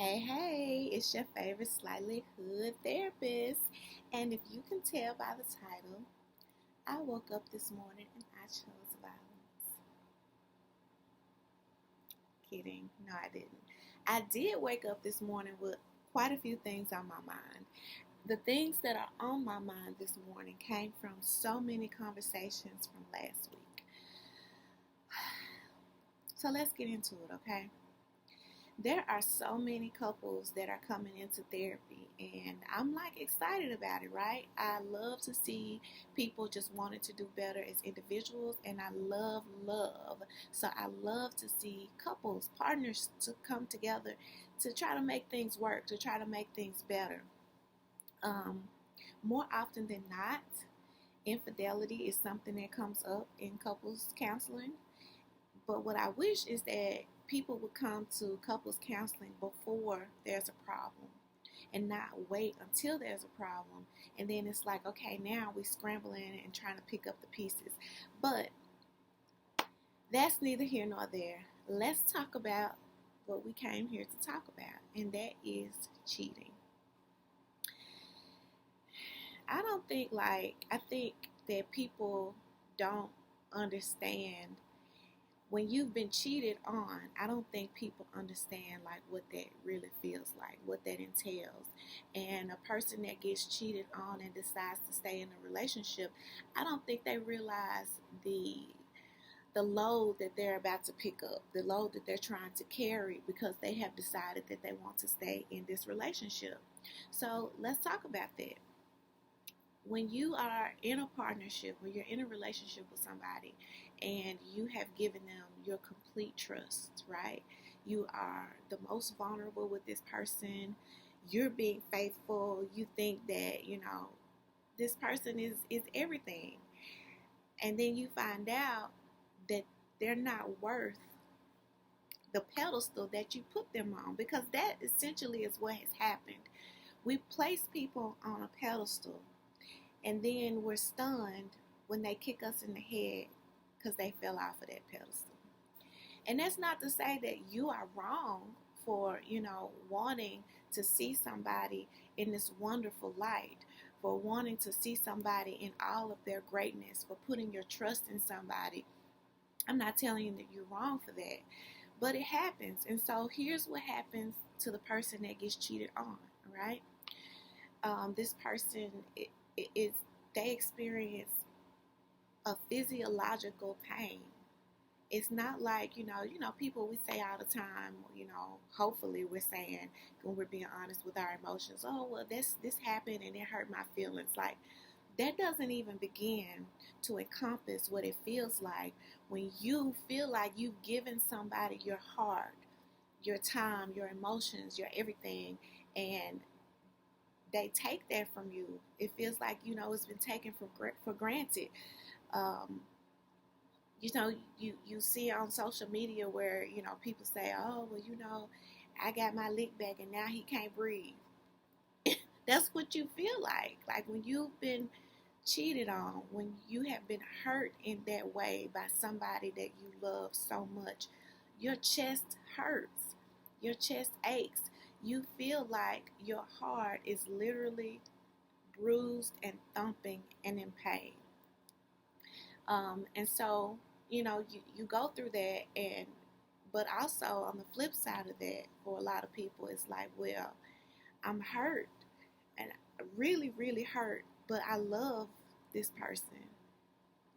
Hey, it's your favorite slightly hood therapist. And if you can tell by the title, I woke up this morning and I chose violence. Kidding. No, I didn't. I did wake up this morning with quite a few things on my mind. The things that are on my mind this morning came from so many conversations from last week. So let's get into it, okay? There are so many couples that are coming into therapy, and I'm like excited about it, right? I love to see people just wanting to do better as individuals, and I love love. So I love to see couples, partners to come together to try to make things work, to try to make things better. Um, More often than not, infidelity is something that comes up in couples counseling. But what I wish is that people would come to couples counseling before there's a problem and not wait until there's a problem. And then it's like, okay, now we're scrambling and trying to pick up the pieces. But that's neither here nor there. Let's talk about what we came here to talk about, and that is cheating. I think that people don't understand when you've been cheated on. I don't think people understand like what that really feels like, what that entails. And a person that gets cheated on and decides to stay in a relationship, I don't think they realize the load that they're about to pick up, the load that they're trying to carry because they have decided that they want to stay in this relationship. So let's talk about that. When you are in a partnership, when you're in a relationship with somebody and you have given them your complete trust, right? You are the most vulnerable with this person. You're being faithful. You think that, this person is everything. And then you find out that they're not worth the pedestal that you put them on, because that essentially is what has happened. We place people on a pedestal, and then we're stunned when they kick us in the head because they fell off of that pedestal. And that's not to say that you are wrong for, wanting to see somebody in this wonderful light, for wanting to see somebody in all of their greatness, for putting your trust in somebody. I'm not telling you that you're wrong for that, but it happens. And so here's what happens to the person that gets cheated on, all right? This person is they experience a physiological pain. It's not like, people, we say all the time, hopefully we're saying when we're being honest with our emotions, oh, well, this happened and it hurt my feelings. Like, that doesn't even begin to encompass what it feels like when you feel like you've given somebody your heart, your time, your emotions, your everything, and they take that from you. It feels like, it's been taken for granted. Um, you see on social media where, people say, oh, well, I got my lick back and now he can't breathe. That's what you feel like when you've been cheated on, when you have been hurt in that way by somebody that you love so much. Your chest hurts, your chest aches. You feel like your heart is literally bruised and thumping and in pain. And so, you go through that, but also on the flip side of that, for a lot of people, it's like, well, I'm hurt and really, really hurt, but I love this person.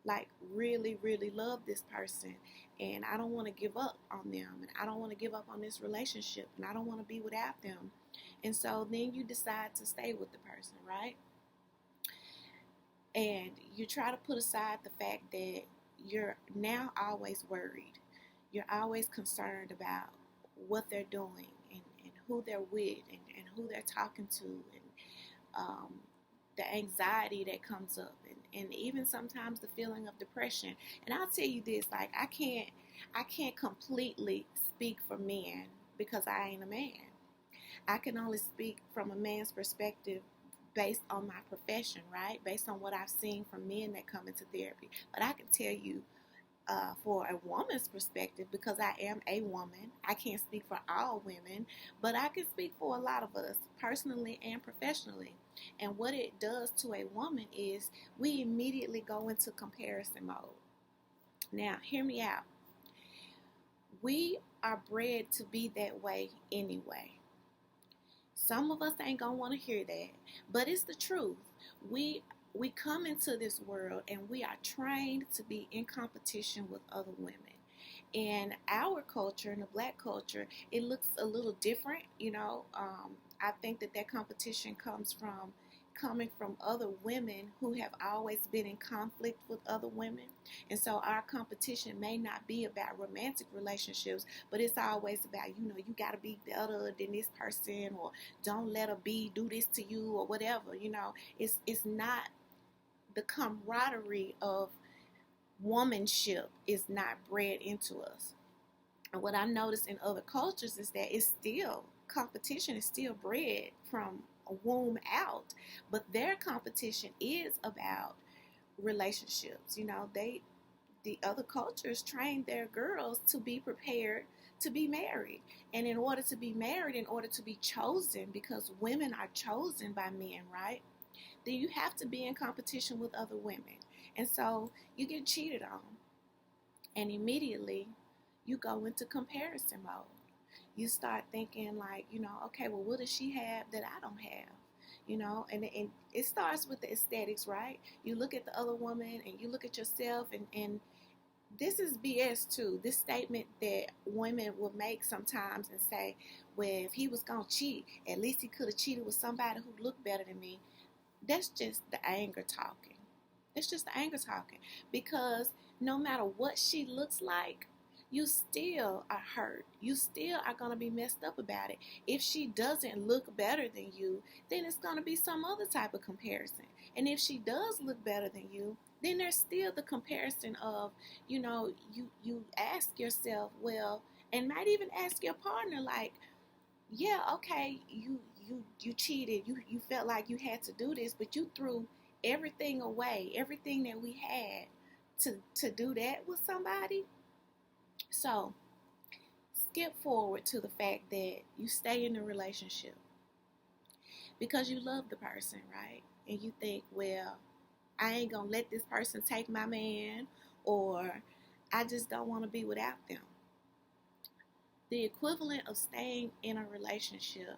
Like, really, really love this person. And I don't want to give up on them. And I don't want to give up on this relationship. And I don't want to be without them. And so then you decide to stay with the person, right? And you try to put aside the fact that you're now always worried. You're always concerned about what they're doing and who they're with and who they're talking to, and the anxiety that comes up, and even sometimes the feeling of depression. And I'll tell you this, like, I can't completely speak for men because I ain't a man. I can only speak from a man's perspective based on my profession, right? Based on what I've seen from men that come into therapy. But I can tell you for a woman's perspective, because I am a woman. I can't speak for all women, but I can speak for a lot of us, personally and professionally. And what it does to a woman is we immediately go into comparison mode. Now, hear me out. We are bred to be that way anyway. Some of us ain't gonna want to hear that, but it's the truth. We we come into this world and we are trained to be in competition with other women. In our culture, in the black culture, it looks a little different. I think that competition comes from coming from other women who have always been in conflict with other women. And so our competition may not be about romantic relationships, but it's always about, you got to be better than this person, or don't let her do this to you, or whatever. It's not the camaraderie of womanship is not bred into us. And what I noticed in other cultures is that it's still competition is still bred from a womb out, but their competition is about relationships. The other cultures train their girls to be prepared to be married. And in order to be married, in order to be chosen, because women are chosen by men, right? Then you have to be in competition with other women. And so you get cheated on, and immediately you go into comparison mode. You start thinking like, okay, well, what does she have that I don't have? And it starts with the aesthetics, right? You look at the other woman and you look at yourself, and this is BS too. This statement that women will make sometimes and say, well, if he was going to cheat, at least he could have cheated with somebody who looked better than me. That's just the anger talking. It's just the anger talking. Because no matter what she looks like, you still are hurt. You still are going to be messed up about it. If she doesn't look better than you, then it's going to be some other type of comparison. And if she does look better than you, then there's still the comparison of, you ask yourself, well, and might even ask your partner, like, yeah, okay, you cheated. You felt like you had to do this, but you threw everything away, everything that we had to do that with somebody. So skip forward to the fact that you stay in a relationship because you love the person, right? And you think, well, I ain't gonna let this person take my man, or I just don't want to be without them. The equivalent of staying in a relationship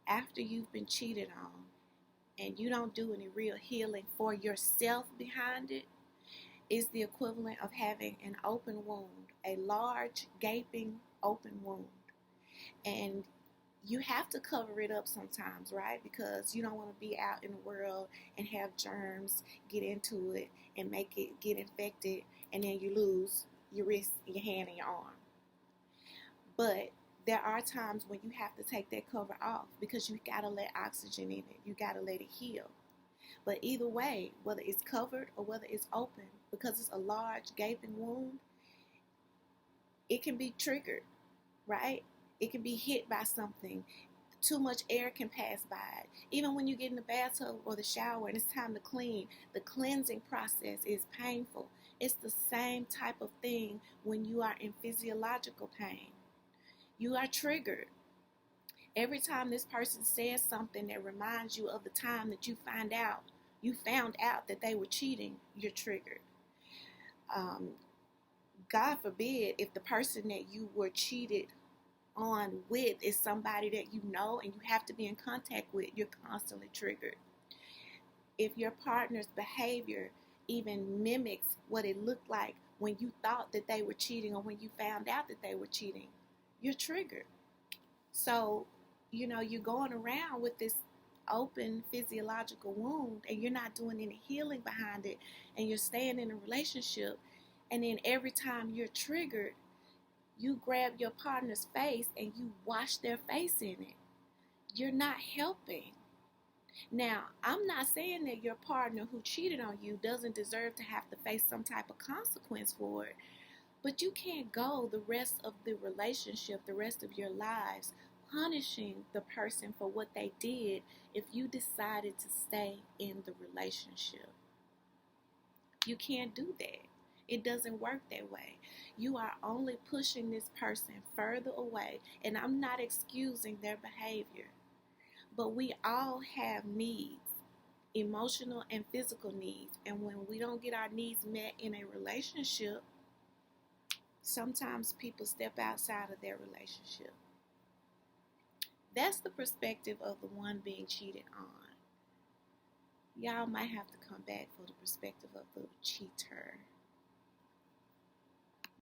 after you've been cheated on and you don't do any real healing for yourself behind it is the equivalent of having an open wound, a large, gaping, open wound. And you have to cover it up sometimes, right? Because you don't want to be out in the world and have germs get into it and make it get infected, and then you lose your wrist, your hand, and your arm. But there are times when you have to take that cover off because you got to let oxygen in it. You got to let it heal. But either way, whether it's covered or whether it's open, because it's a large gaping wound, it can be triggered, right? It can be hit by something. Too much air can pass by it. Even when you get in the bathtub or the shower and it's time to clean, the cleansing process is painful. It's the same type of thing when you are in physiological pain. You are triggered. Every time this person says something that reminds you of the time that you found out that they were cheating, you're triggered. God forbid if the person that you were cheated on with is somebody that you know and you have to be in contact with, you're constantly triggered. If your partner's behavior even mimics what it looked like when you thought that they were cheating or when you found out that they were cheating, you're triggered. So, you're going around with this open physiological wound and you're not doing any healing behind it, and you're staying in a relationship, and then every time you're triggered, you grab your partner's face and you wash their face in it. You're not helping. Now, I'm not saying that your partner who cheated on you doesn't deserve to have to face some type of consequence for it, but you can't go the rest of the relationship, the rest of your lives, punishing the person for what they did if you decided to stay in the relationship. You can't do that. It doesn't work that way. You are only pushing this person further away, and I'm not excusing their behavior, but we all have needs, emotional and physical needs. And when we don't get our needs met in a relationship, sometimes people step outside of their relationship. That's the perspective of the one being cheated on. Y'all might have to come back for the perspective of the cheater.